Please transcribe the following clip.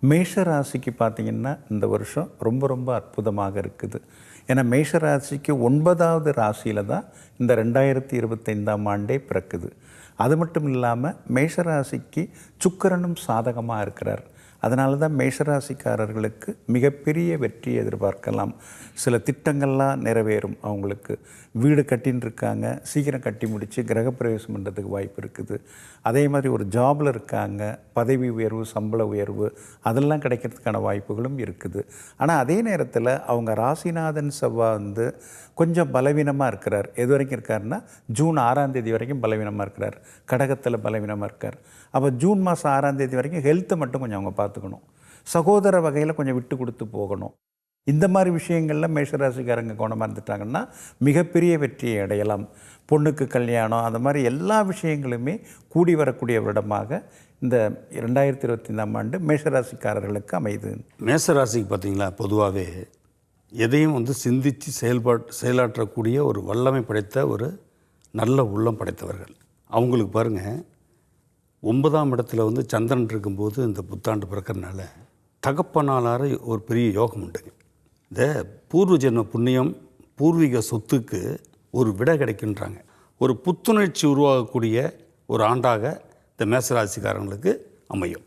மேஷ ராசிக்கு பார்த்தீங்கன்னா இந்த வருஷம் ரொம்ப ரொம்ப அற்புதமாக இருக்குது. ஏன்னா மேஷ ராசிக்கு 9வது ராசியில் தான் இந்த 2025ஆம் ஆண்டே பிறக்குது. அது மட்டும் இல்லாமல் மேஷ ராசிக்கு சுக்கிரனும் சாதகமாக இருக்கிறார். அதனால தான் மேஷராசிக்காரர்களுக்கு மிகப்பெரிய வெற்றியை எதிர்பார்க்கலாம். சில திட்டங்கள்லாம் நிறைவேறும். அவங்களுக்கு வீடு கட்டின்னு இருக்காங்க, சீக்கிரம் கட்டி முடித்து கிரகப்பிரவேசம் பண்ணுறதுக்கு வாய்ப்பு இருக்குது. அதே மாதிரி ஒரு ஜாபில் இருக்காங்க, பதவி உயர்வு, சம்பள உயர்வு அதெல்லாம் கிடைக்கிறதுக்கான வாய்ப்புகளும் இருக்குது. ஆனால் அதே நேரத்தில் அவங்க ராசிநாதன் செவ்வாய் கொஞ்சம் பலவீனமாக இருக்கிறார். எது வரைக்கும் இருக்காருன்னா ஜூன் 6ஆம் தேதி வரைக்கும் பலவீனமாக இருக்கிறார். கடகத்தில் பலவீனமாக இருக்கார். அப்போ ஜூன் மாதம் 6ஆம் தேதி வரைக்கும் ஹெல்த்தை மட்டும் கொஞ்சம் அவங்க பார்த்துக்கணும். சகோதர வகையில் கொஞ்சம் விட்டு கொடுத்து போகணும். இந்த மாதிரி விஷயங்களில் மேஷராசிக்காரங்க கவனமாக இருந்துட்டாங்கன்னா மிகப்பெரிய வெற்றியை அடையலாம். பொண்ணுக்கு கல்யாணம் அந்த மாதிரி எல்லா விஷயங்களுமே கூடி வரக்கூடிய வருடமாக இந்த 2025ஆம் ஆண்டு மேஷராசிக்காரர்களுக்கு அமையுது. மேஷராசிக்கு பார்த்திங்களா, பொதுவாகவே எதையும் சிந்தித்து செயலாற்றக்கூடிய ஒரு வல்லமை படைத்த ஒரு நல்ல உள்ளம் படைத்தவர்கள். அவங்களுக்கு பாருங்கள், 9ஆம் இடத்துல சந்திரன் இருக்கும்போது இந்த புத்தாண்டு பிறக்கிறதுனால தகப்பனாலார ஒரு பெரிய யோகம் உண்டுங்க. இந்த பூர்வ ஜென்ம புண்ணியம், பூர்வீக சொத்துக்கு ஒரு விடை கிடைக்கின்றாங்க. ஒரு புத்துணர்ச்சி உருவாகக்கூடிய ஒரு ஆண்டாக இந்த மேசராசிக்காரங்களுக்கு அமையும்.